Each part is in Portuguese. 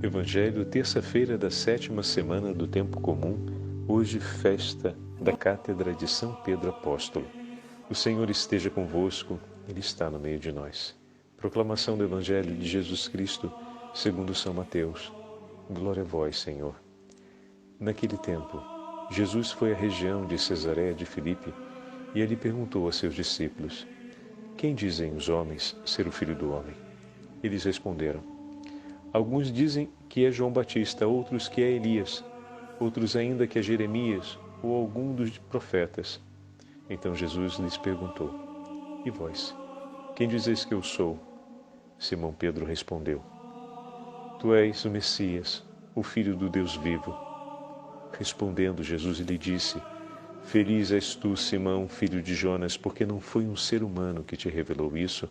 Evangelho, terça-feira da 7ª semana do Tempo Comum, hoje festa da Cátedra de São Pedro Apóstolo. O Senhor esteja convosco, Ele está no meio de nós. Proclamação do Evangelho de Jesus Cristo, segundo São Mateus. Glória a vós, Senhor. Naquele tempo, Jesus foi à região de Cesareia de Filipe e ali perguntou a seus discípulos: Quem dizem os homens ser o Filho do Homem? Eles responderam: Alguns dizem que é João Batista, outros que é Elias, outros ainda que é Jeremias ou algum dos profetas. Então Jesus lhes perguntou: E vós, quem dizeis que eu sou? Simão Pedro respondeu: Tu és o Messias, o Filho do Deus vivo. Respondendo, Jesus lhe disse: Feliz és tu, Simão, filho de Jonas, porque não foi um ser humano que te revelou isso,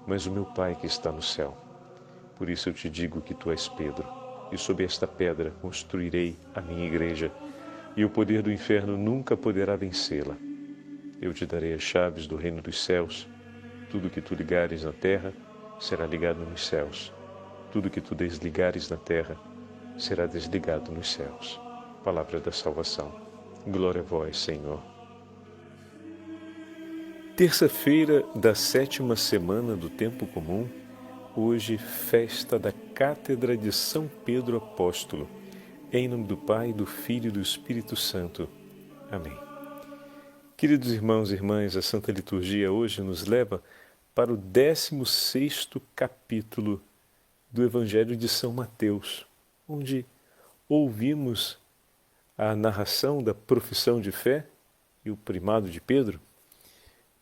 mas o meu Pai que está no céu. Por isso eu te digo que tu és Pedro, e sob esta pedra construirei a minha igreja, e o poder do inferno nunca poderá vencê-la. Eu te darei as chaves do reino dos céus. Tudo que tu ligares na terra será ligado nos céus. Tudo que tu desligares na terra será desligado nos céus. Palavra da salvação. Glória a vós, Senhor. Terça-feira da 7ª semana do Tempo Comum, hoje festa da Cátedra de São Pedro Apóstolo. Em nome do Pai, do Filho e do Espírito Santo. Amém. Queridos irmãos e irmãs, a Santa Liturgia hoje nos leva para o 16º capítulo do Evangelho de São Mateus, onde ouvimos a narração da profissão de fé e o primado de Pedro,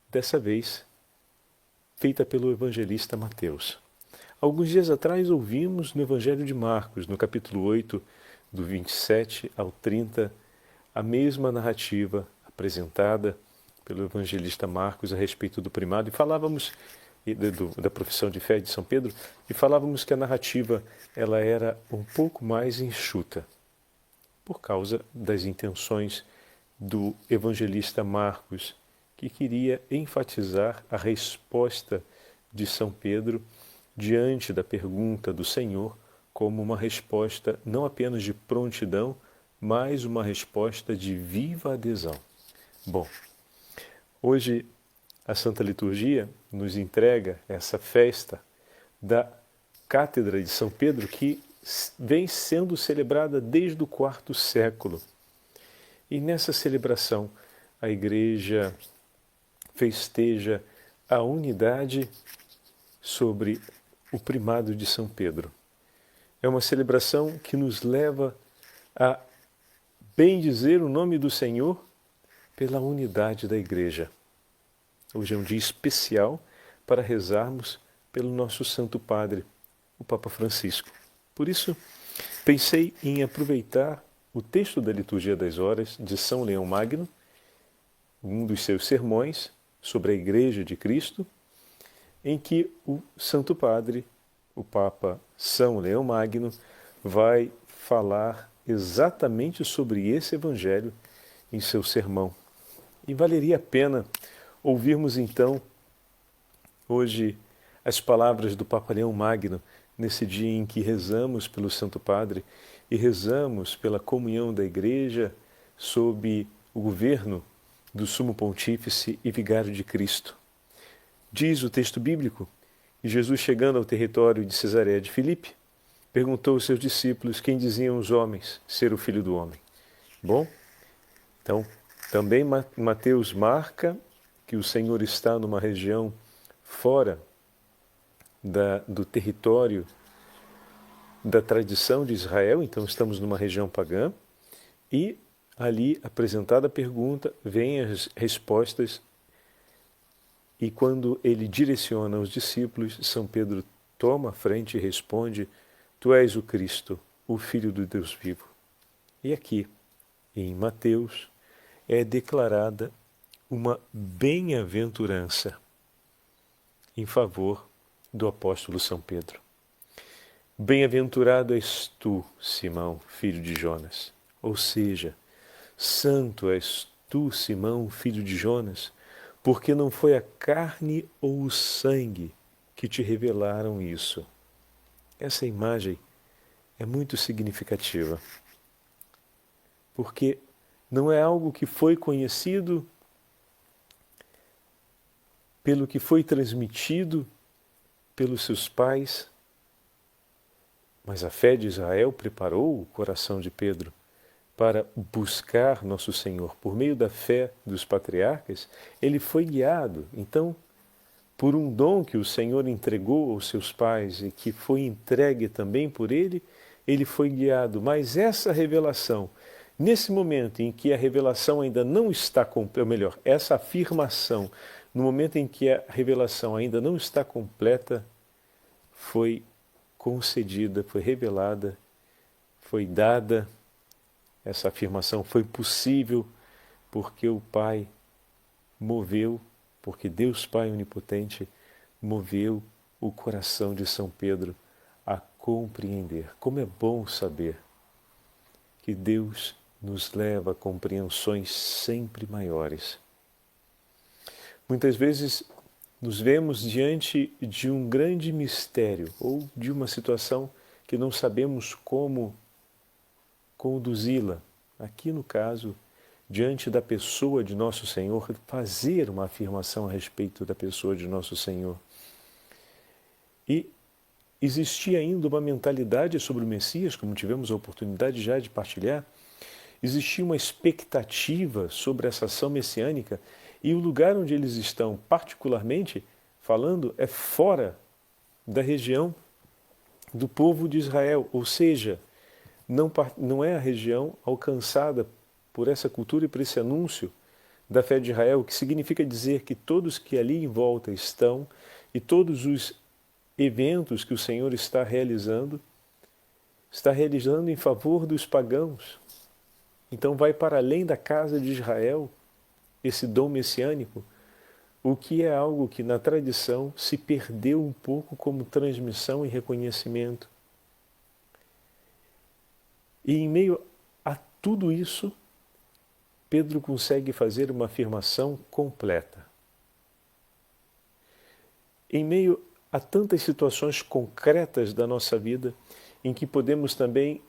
dessa vez feita pelo evangelista Mateus. Alguns dias atrás ouvimos no Evangelho de Marcos, no capítulo 8, do 27 ao 30, a mesma narrativa apresentada pelo evangelista Marcos a respeito do primado, e falávamos da profissão de fé de São Pedro, e falávamos que a narrativa ela era um pouco mais enxuta, por causa das intenções do evangelista Marcos, que queria enfatizar a resposta de São Pedro diante da pergunta do Senhor como uma resposta não apenas de prontidão, mas uma resposta de viva adesão. Bom, hoje a Santa Liturgia nos entrega essa festa da Cátedra de São Pedro, que vem sendo celebrada desde o IV século. E nessa celebração a Igreja festeja a unidade sobre o primado de São Pedro. É uma celebração que nos leva a bendizer o nome do Senhor pela unidade da Igreja. Hoje é um dia especial para rezarmos pelo nosso Santo Padre, o Papa Francisco. Por isso, pensei em aproveitar o texto da Liturgia das Horas de São Leão Magno, um dos seus sermões sobre a Igreja de Cristo, em que o Santo Padre, o Papa São Leão Magno, vai falar exatamente sobre esse Evangelho em seu sermão. E valeria a pena ouvirmos então, hoje, as palavras do Papa Leão Magno, nesse dia em que rezamos pelo Santo Padre e rezamos pela comunhão da Igreja sob o governo do Sumo Pontífice e Vigário de Cristo. Diz o texto bíblico que Jesus, chegando ao território de Cesareia de Filipe, perguntou aos seus discípulos quem diziam os homens ser o Filho do Homem. Bom, então, também Mateus marca que o Senhor está numa região fora do território da tradição de Israel, então estamos numa região pagã, e ali, apresentada a pergunta, vêm as respostas, e quando ele direciona os discípulos, São Pedro toma a frente e responde: Tu és o Cristo, o Filho do Deus vivo. E aqui, em Mateus, é declarada uma bem-aventurança em favor do apóstolo São Pedro. Bem-aventurado és tu, Simão, filho de Jonas. Ou seja, santo és tu, Simão, filho de Jonas, porque não foi a carne ou o sangue que te revelaram isso. Essa imagem é muito significativa, porque não é algo que foi conhecido pelo que foi transmitido pelos seus pais, mas a fé de Israel preparou o coração de Pedro para buscar nosso Senhor. Por meio da fé dos patriarcas, ele foi guiado. Então, por um dom que o Senhor entregou aos seus pais e que foi entregue também por ele, ele foi guiado. Mas essa revelação, nesse momento em que a revelação ainda não está completa, ou melhor, essa afirmação, no momento em que a revelação ainda não está completa, foi concedida, foi revelada, foi dada. Essa afirmação foi possível porque o Pai moveu, porque Deus Pai Onipotente moveu o coração de São Pedro a compreender. Como é bom saber que Deus nos leva a compreensões sempre maiores. Muitas vezes nos vemos diante de um grande mistério ou de uma situação que não sabemos como conduzi-la. Aqui no caso, diante da pessoa de nosso Senhor, fazer uma afirmação a respeito da pessoa de nosso Senhor. E existia ainda uma mentalidade sobre o Messias, como tivemos a oportunidade já de partilhar, existia uma expectativa sobre essa ação messiânica, e o lugar onde eles estão, particularmente falando, é fora da região do povo de Israel, ou seja, não é a região alcançada por essa cultura e por esse anúncio da fé de Israel, que significa dizer que todos que ali em volta estão e todos os eventos que o Senhor está realizando em favor dos pagãos. Então vai para além da casa de Israel esse dom messiânico, o que é algo que na tradição se perdeu um pouco como transmissão e reconhecimento. E em meio a tudo isso, Pedro consegue fazer uma afirmação completa. Em meio a tantas situações concretas da nossa vida, em que podemos também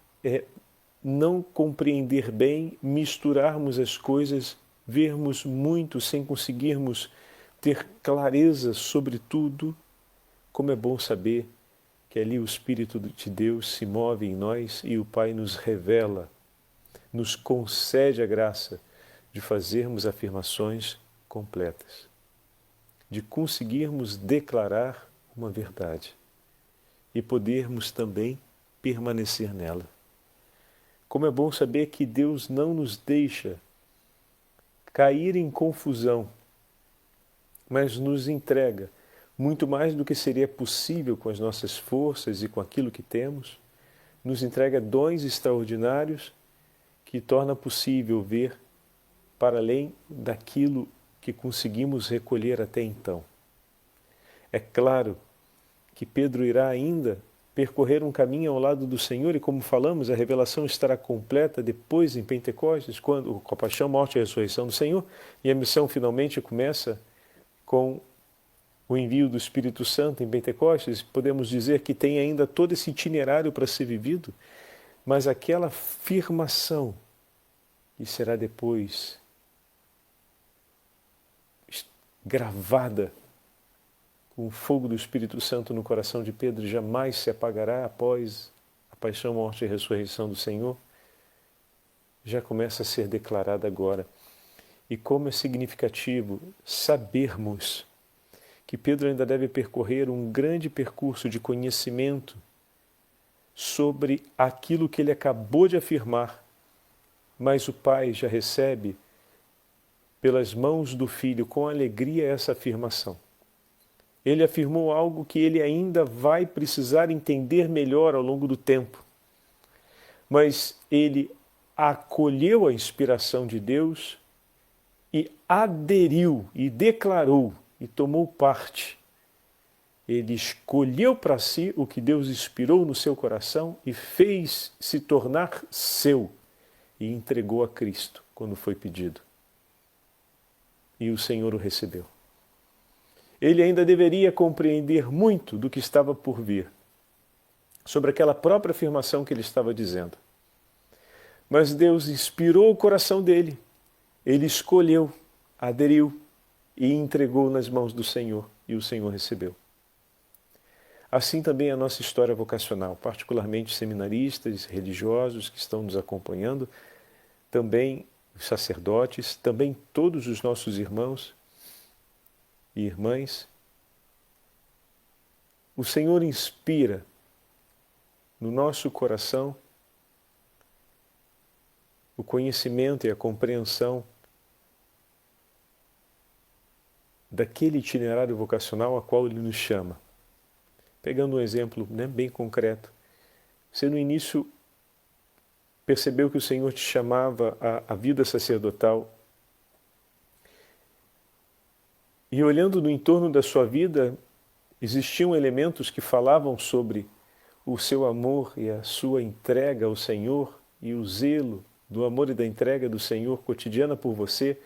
não compreender bem, misturarmos as coisas, vermos muito sem conseguirmos ter clareza sobre tudo, como é bom saber que ali o Espírito de Deus se move em nós e o Pai nos revela, nos concede a graça de fazermos afirmações completas, de conseguirmos declarar uma verdade e podermos também permanecer nela. Como é bom saber que Deus não nos deixa cair em confusão, mas nos entrega muito mais do que seria possível com as nossas forças e com aquilo que temos, nos entrega dons extraordinários que torna possível ver para além daquilo que conseguimos recolher até então. É claro que Pedro irá ainda percorrer um caminho ao lado do Senhor e, como falamos, a revelação estará completa depois em Pentecostes, com a paixão, morte e ressurreição do Senhor, e a missão finalmente começa com o envio do Espírito Santo em Pentecostes. Podemos dizer que tem ainda todo esse itinerário para ser vivido, mas aquela afirmação que será depois gravada com o fogo do Espírito Santo no coração de Pedro, jamais se apagará após a paixão, morte e ressurreição do Senhor, já começa a ser declarada agora. E como é significativo sabermos que Pedro ainda deve percorrer um grande percurso de conhecimento sobre aquilo que ele acabou de afirmar, mas o Pai já recebe pelas mãos do Filho com alegria essa afirmação. Ele afirmou algo que ele ainda vai precisar entender melhor ao longo do tempo, mas ele acolheu a inspiração de Deus e aderiu e declarou e tomou parte. Ele escolheu para si o que Deus inspirou no seu coração e fez se tornar seu e entregou a Cristo quando foi pedido. E o Senhor o recebeu. Ele ainda deveria compreender muito do que estava por vir. sobre aquela própria afirmação que ele estava dizendo. Mas Deus inspirou o coração dele. Ele escolheu, aderiu e entregou nas mãos do Senhor, e o Senhor recebeu. Assim também a nossa história vocacional, particularmente seminaristas, religiosos que estão nos acompanhando, também os sacerdotes, também todos os nossos irmãos e irmãs. O Senhor inspira no nosso coração o conhecimento e a compreensão daquele itinerário vocacional a qual Ele nos chama. Pegando um exemplo bem concreto, você no início percebeu que o Senhor te chamava à vida sacerdotal e olhando no entorno da sua vida, existiam elementos que falavam sobre o seu amor e a sua entrega ao Senhor e o zelo do amor e da entrega do Senhor cotidiana por você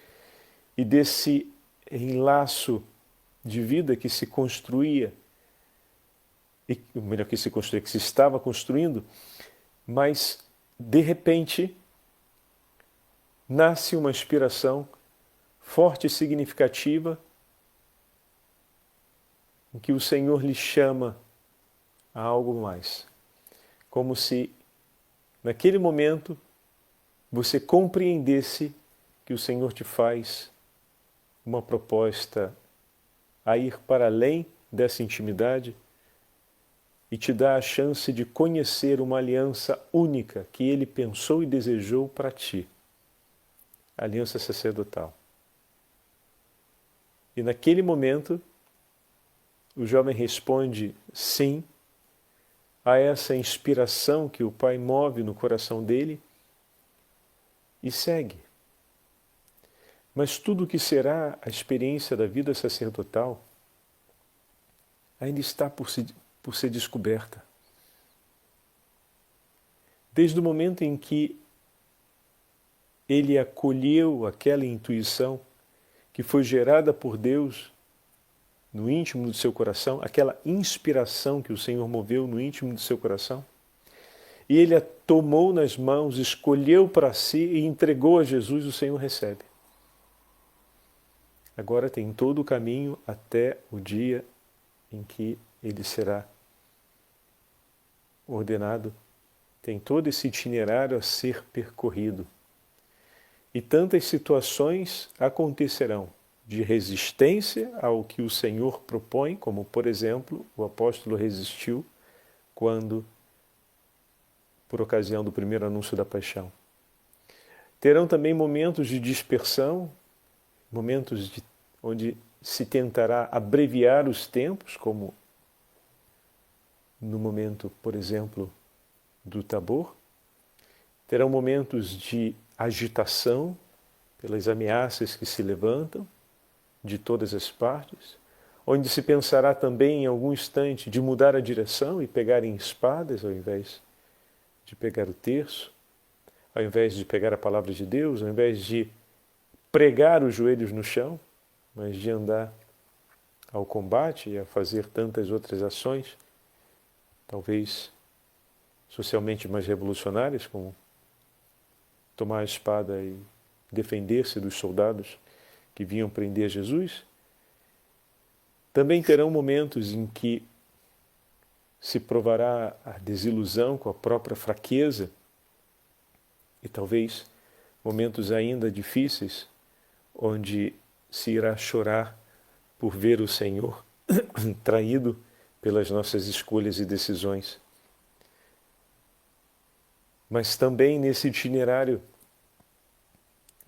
e desse enlaço de vida que se construía, ou melhor, que se estava construindo, mas de repente nasce uma inspiração forte e significativa em que o Senhor lhe chama a algo mais. Como se naquele momento você compreendesse que o Senhor te faz uma proposta a ir para além dessa intimidade e te dá a chance de conhecer uma aliança única que Ele pensou e desejou para ti, a aliança sacerdotal. E naquele momento, o jovem responde sim a essa inspiração que o Pai move no coração dele e segue. Mas tudo o que será a experiência da vida sacerdotal ainda está por ser descoberta. Desde o momento em que ele acolheu aquela intuição que foi gerada por Deus no íntimo do seu coração, aquela inspiração que o Senhor moveu no íntimo do seu coração, e ele a tomou nas mãos, escolheu para si e entregou a Jesus, o Senhor recebe. Agora tem todo o caminho até o dia em que ele será ordenado, tem todo esse itinerário a ser percorrido. E tantas situações acontecerão de resistência ao que o Senhor propõe, como, por exemplo, o apóstolo resistiu quando, por ocasião do primeiro anúncio da paixão. Terão também momentos de dispersão, momentos onde se tentará abreviar os tempos, como no momento, por exemplo, do Tabor. Terão momentos de agitação pelas ameaças que se levantam de todas as partes, onde se pensará também em algum instante de mudar a direção e pegar em espadas ao invés de pegar o terço, ao invés de pegar a palavra de Deus, ao invés de pregar os joelhos no chão, mas de andar ao combate e a fazer tantas outras ações, talvez socialmente mais revolucionárias, como tomar a espada e defender-se dos soldados que vinham prender Jesus. Também terão momentos em que se provará a desilusão com a própria fraqueza e talvez momentos ainda difíceis onde se irá chorar por ver o Senhor traído pelas nossas escolhas e decisões. Mas também nesse itinerário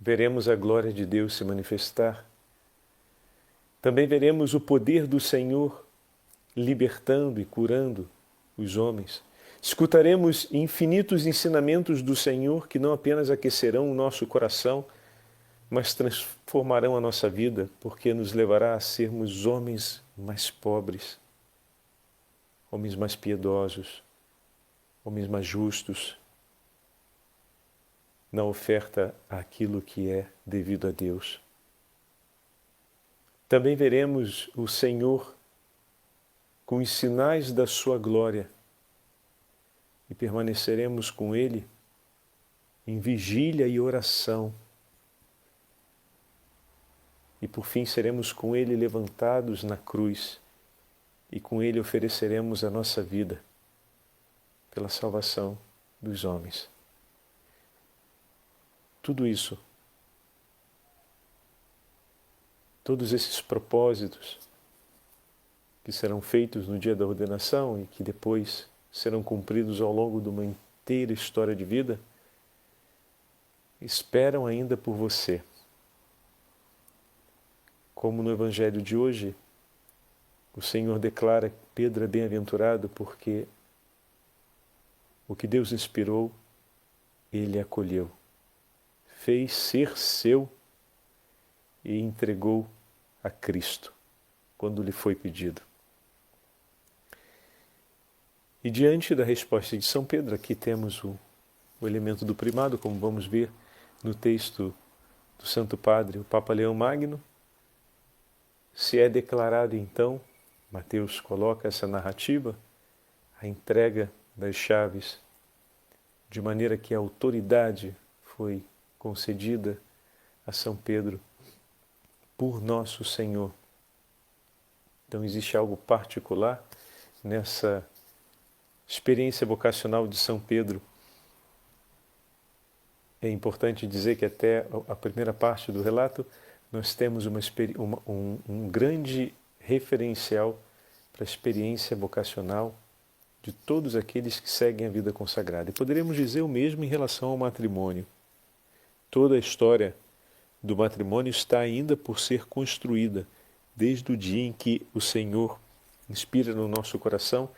veremos a glória de Deus se manifestar. Também veremos o poder do Senhor libertando e curando os homens. Escutaremos infinitos ensinamentos do Senhor que não apenas aquecerão o nosso coração, mas transformarão a nossa vida, porque nos levará a sermos homens mais pobres, homens mais piedosos, homens mais justos, na oferta àquilo que é devido a Deus. Também veremos o Senhor com os sinais da sua glória, e permaneceremos com Ele em vigília e oração. E por fim seremos com Ele levantados na cruz e com Ele ofereceremos a nossa vida pela salvação dos homens. Tudo isso, todos esses propósitos que serão feitos no dia da ordenação e que depois serão cumpridos ao longo de uma inteira história de vida, esperam ainda por você. Como no Evangelho de hoje, o Senhor declara que Pedro é bem-aventurado porque o que Deus inspirou, Ele acolheu, fez ser seu e entregou a Cristo quando lhe foi pedido. E diante da resposta de São Pedro, aqui temos o elemento do primado, como vamos ver no texto do Santo Padre, o Papa Leão Magno. Se é declarado então, Mateus coloca essa narrativa, a entrega das chaves, de maneira que a autoridade foi concedida a São Pedro por nosso Senhor. Então existe algo particular nessa experiência vocacional de São Pedro. É importante dizer que até a primeira parte do relato nós temos um grande referencial para a experiência vocacional de todos aqueles que seguem a vida consagrada. E poderíamos dizer o mesmo em relação ao matrimônio. Toda a história do matrimônio está ainda por ser construída, desde o dia em que o Senhor inspira no nosso coração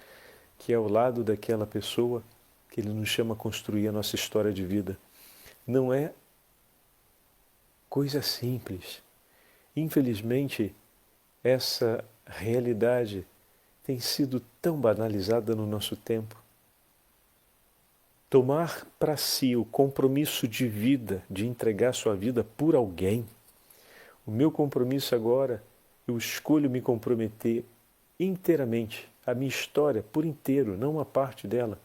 que é ao lado daquela pessoa que Ele nos chama a construir a nossa história de vida. Não é coisa simples. Infelizmente, essa realidade tem sido tão banalizada no nosso tempo. Tomar para si o compromisso de vida, de entregar sua vida por alguém. O meu compromisso agora, eu escolho me comprometer inteiramente, a minha história por inteiro, não uma parte dela.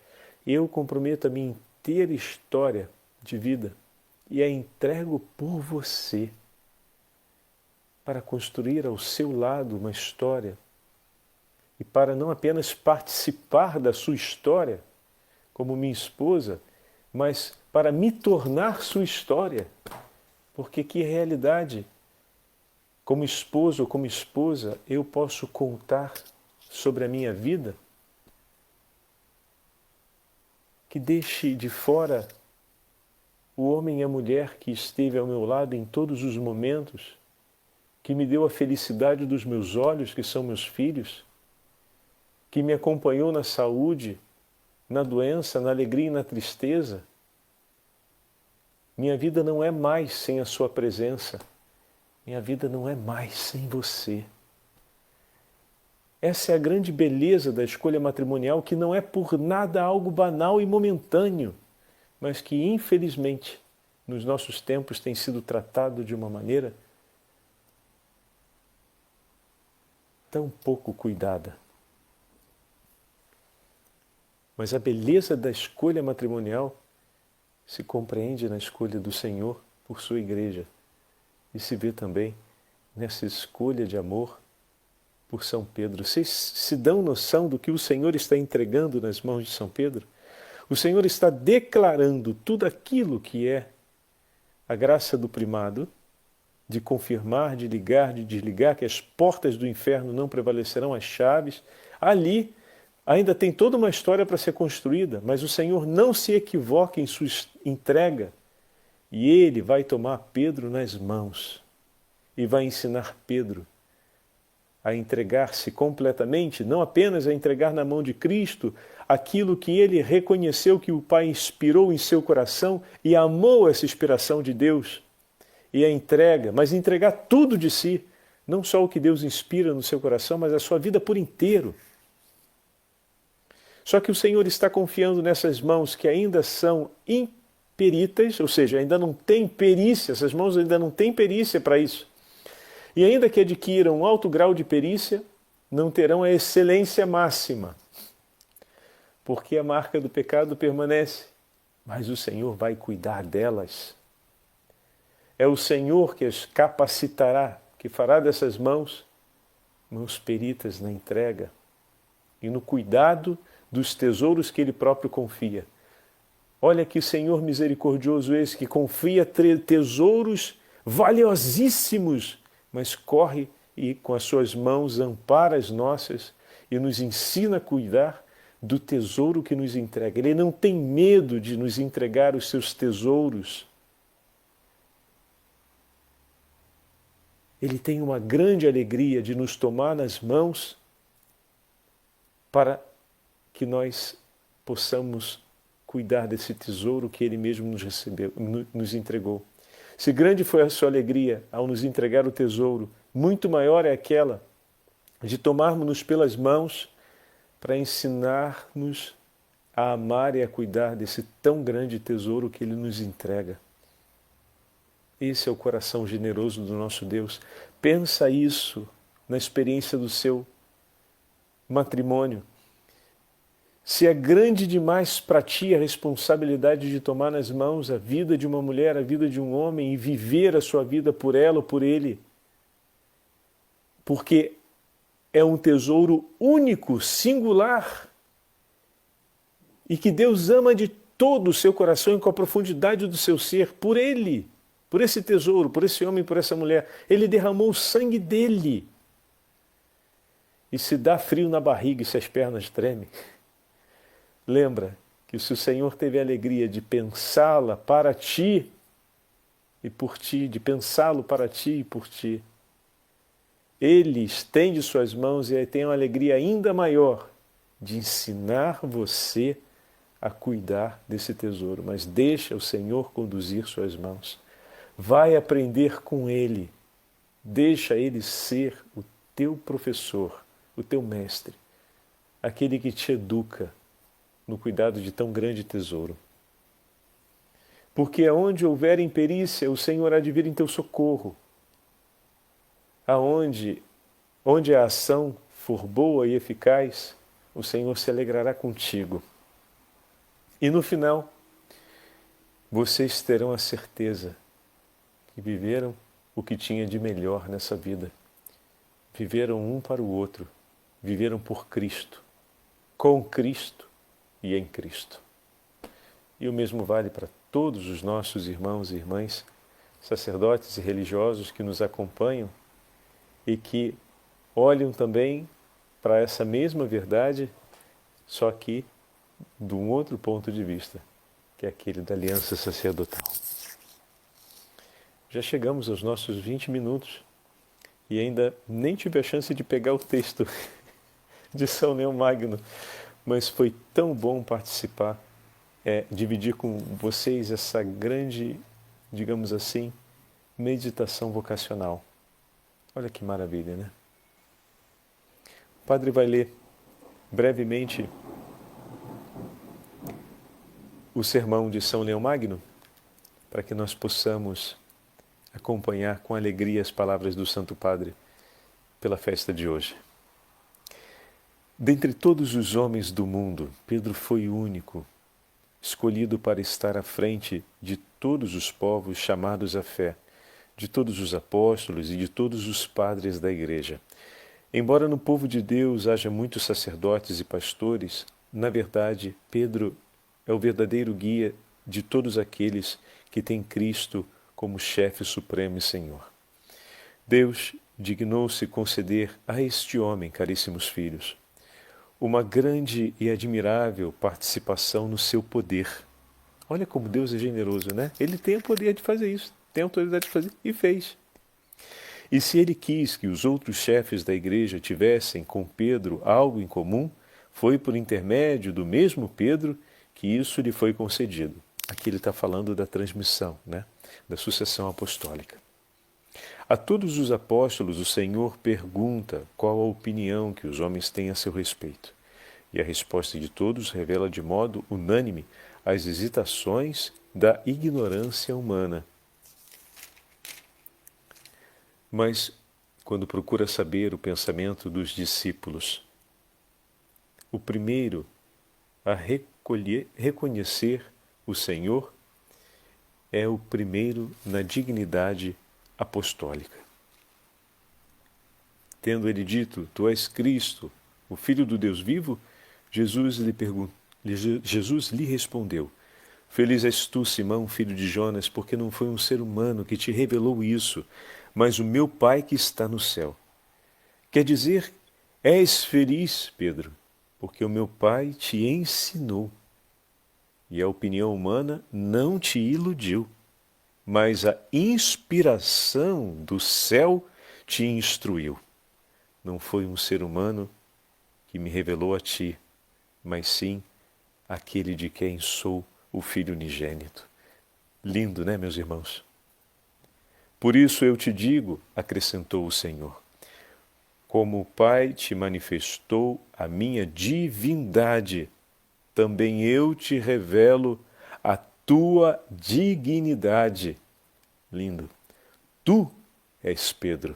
Eu comprometo a minha inteira história de vida e a entrego por você, para construir ao seu lado uma história e para não apenas participar da sua história como minha esposa, mas para me tornar sua história. Porque que realidade, como esposo ou como esposa, eu posso contar sobre a minha vida que deixe de fora o homem e a mulher que esteve ao meu lado em todos os momentos, que me deu a felicidade dos meus olhos, que são meus filhos, que me acompanhou na saúde, na doença, na alegria e na tristeza. Minha vida não é mais sem a sua presença. Minha vida não é mais sem você. Essa é a grande beleza da escolha matrimonial, que não é por nada algo banal e momentâneo, mas que, infelizmente, nos nossos tempos tem sido tratado de uma maneira tão pouco cuidada. Mas a beleza da escolha matrimonial se compreende na escolha do Senhor por sua igreja e se vê também nessa escolha de amor por São Pedro. Vocês se dão noção do que o Senhor está entregando nas mãos de São Pedro? O Senhor está declarando tudo aquilo que é a graça do primado, de confirmar, de ligar, de desligar, que as portas do inferno não prevalecerão, as chaves. Ali ainda tem toda uma história para ser construída, mas o Senhor não se equivoca em sua entrega. E Ele vai tomar Pedro nas mãos e vai ensinar Pedro a entregar-se completamente, não apenas a entregar na mão de Cristo aquilo que ele reconheceu que o Pai inspirou em seu coração e amou essa inspiração de Deus, e a entrega, mas entregar tudo de si, não só o que Deus inspira no seu coração, mas a sua vida por inteiro. Só que o Senhor está confiando nessas mãos que ainda são imperitas, ou seja, ainda não tem perícia, essas mãos ainda não têm perícia para isso. E ainda que adquiram um alto grau de perícia, não terão a excelência máxima. porque a marca do pecado permanece, mas o Senhor vai cuidar delas. É o Senhor que as capacitará, que fará dessas mãos peritas na entrega e no cuidado dos tesouros que Ele próprio confia. Olha que Senhor misericordioso esse, que confia tesouros valiosíssimos, mas corre e com as suas mãos ampara as nossas e nos ensina a cuidar do tesouro que nos entrega. Ele não tem medo de nos entregar os seus tesouros. Ele tem uma grande alegria de nos tomar nas mãos para que nós possamos cuidar desse tesouro que Ele mesmo nos entregou. Se grande foi a sua alegria ao nos entregar o tesouro, muito maior é aquela de tomarmos-nos pelas mãos para ensinar-nos a amar e a cuidar desse tão grande tesouro que Ele nos entrega. Esse é o coração generoso do nosso Deus. Pensa isso na experiência do seu matrimônio. Se é grande demais para ti a responsabilidade de tomar nas mãos a vida de uma mulher, a vida de um homem e viver a sua vida por ela ou por ele, porque é um tesouro único, singular, e que Deus ama de todo o seu coração e com a profundidade do seu ser, por ele, por esse tesouro, por esse homem, por essa mulher. Ele derramou o sangue dele. E se dá frio na barriga e se as pernas tremem, lembra que se o Senhor teve a alegria de pensá-la para ti e por ti, de pensá-lo para ti e por ti, Ele estende suas mãos e tem uma alegria ainda maior de ensinar você a cuidar desse tesouro. Mas deixa o Senhor conduzir suas mãos. Vai aprender com Ele. Deixa Ele ser o teu professor, o teu mestre, aquele que te educa no cuidado de tão grande tesouro. Porque aonde houver imperícia, o Senhor há de vir em teu socorro. Onde a ação for boa e eficaz, o Senhor se alegrará contigo. E no final, vocês terão a certeza que viveram o que tinha de melhor nessa vida. Viveram um para o outro, viveram por Cristo, com Cristo e em Cristo. E o mesmo vale para todos os nossos irmãos e irmãs, sacerdotes e religiosos que nos acompanham e que olham também para essa mesma verdade, só que de um outro ponto de vista, que é aquele da aliança sacerdotal. Já chegamos aos nossos 20 minutos e ainda nem tive a chance de pegar o texto de São Leão Magno, mas foi tão bom participar, dividir com vocês essa grande, digamos assim, meditação vocacional. Olha que maravilha, né? O padre vai ler brevemente o sermão de São Leão Magno, para que nós possamos acompanhar com alegria as palavras do Santo Padre pela festa de hoje. Dentre todos os homens do mundo, Pedro foi o único, escolhido para estar à frente de todos os povos chamados à fé, de todos os apóstolos e de todos os padres da Igreja. Embora no povo de Deus haja muitos sacerdotes e pastores, na verdade, Pedro é o verdadeiro guia de todos aqueles que têm Cristo como chefe supremo e Senhor. Deus dignou-se conceder a este homem, caríssimos filhos, uma grande e admirável participação no seu poder. Olha como Deus é generoso, né? Ele tem o poder de fazer isso, tem a autoridade de fazer, e fez. E se ele quis que os outros chefes da igreja tivessem com Pedro algo em comum, foi por intermédio do mesmo Pedro que isso lhe foi concedido. Aqui ele está falando da transmissão, né? Da sucessão apostólica. A todos os apóstolos o Senhor pergunta qual a opinião que os homens têm a seu respeito. E a resposta de todos revela de modo unânime as hesitações da ignorância humana. Mas, quando procura saber o pensamento dos discípulos, o primeiro a reconhecer o Senhor é o primeiro na dignidade apostólica. Tendo ele dito, tu és Cristo, o Filho do Deus vivo, Jesus lhe respondeu, feliz és tu, Simão, filho de Jonas, porque não foi um ser humano que te revelou isso, mas o meu Pai que está no céu. Quer dizer, és feliz, Pedro, porque o meu Pai te ensinou. E a opinião humana não te iludiu, mas a inspiração do céu te instruiu. Não foi um ser humano que me revelou a ti, mas sim aquele de quem sou o Filho unigênito. Lindo, né, meus irmãos? Por isso eu te digo, acrescentou o Senhor, como o Pai te manifestou a minha divindade, também eu te revelo a tua dignidade. Lindo. Tu és Pedro.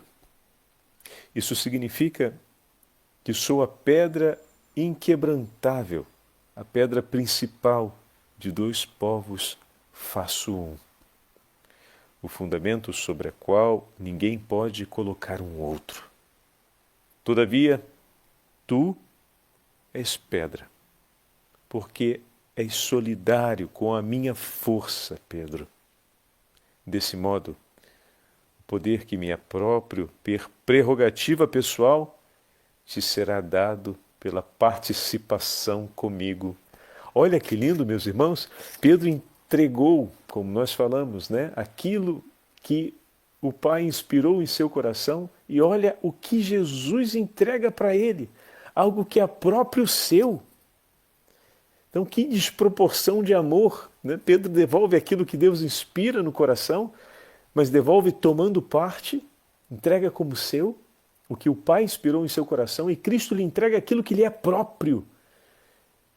Isso significa que sou a pedra inquebrantável, a pedra principal de dois povos faço um. O fundamento sobre o qual ninguém pode colocar um outro. Todavia, tu és pedra, porque és solidário com a minha força, Pedro. Desse modo, o poder que me é próprio, per prerrogativa pessoal, te será dado pela participação comigo. Olha que lindo, meus irmãos, Pedro entregou, como nós falamos, né, aquilo que o Pai inspirou em seu coração, e olha o que Jesus entrega para ele, algo que é próprio seu. Então, que desproporção de amor, né? Pedro devolve aquilo que Deus inspira no coração, mas devolve tomando parte, entrega como seu, o que o Pai inspirou em seu coração, e Cristo lhe entrega aquilo que lhe é próprio,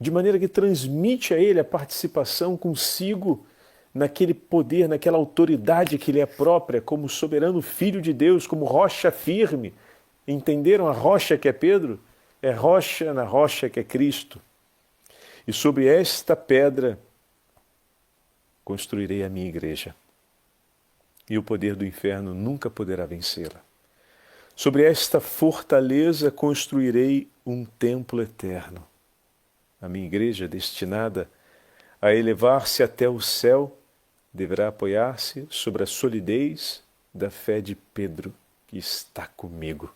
de maneira que transmite a ele a participação consigo naquele poder, naquela autoridade que lhe é própria, como soberano Filho de Deus, como rocha firme. Entenderam a rocha que é Pedro? É rocha na rocha que é Cristo. E sobre esta pedra construirei a minha igreja. E o poder do inferno nunca poderá vencê-la. Sobre esta fortaleza construirei um templo eterno. A minha igreja, destinada a elevar-se até o céu, deverá apoiar-se sobre a solidez da fé de Pedro, que está comigo.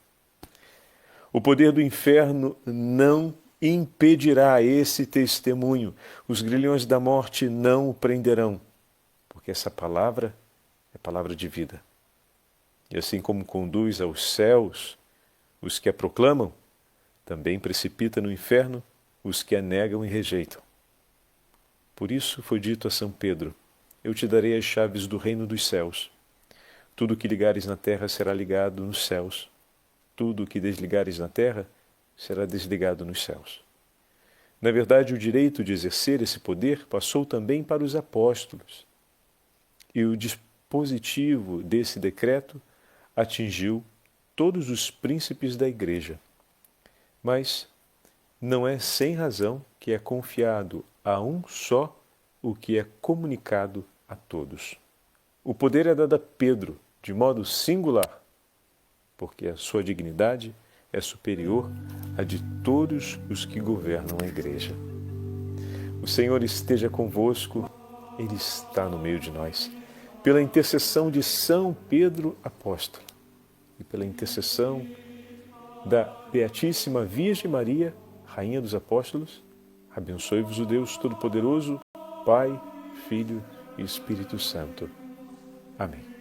O poder do inferno não impedirá esse testemunho. Os grilhões da morte não o prenderão, porque essa palavra é palavra de vida. E assim como conduz aos céus os que a proclamam, também precipita no inferno os que a negam e rejeitam. Por isso foi dito a São Pedro, eu te darei as chaves do reino dos céus. Tudo o que ligares na terra será ligado nos céus. Tudo o que desligares na terra será desligado nos céus. Na verdade, o direito de exercer esse poder passou também para os apóstolos. E o dispositivo desse decreto atingiu todos os príncipes da igreja. Mas não é sem razão que é confiado a um só o que é comunicado a todos. O poder é dado a Pedro de modo singular, porque a sua dignidade é superior à de todos os que governam a igreja. O Senhor esteja convosco, Ele está no meio de nós. Pela intercessão de São Pedro Apóstolo e pela intercessão da Beatíssima Virgem Maria, Rainha dos Apóstolos, abençoe-vos o Deus Todo-Poderoso, Pai, Filho e Espírito Santo. Amém.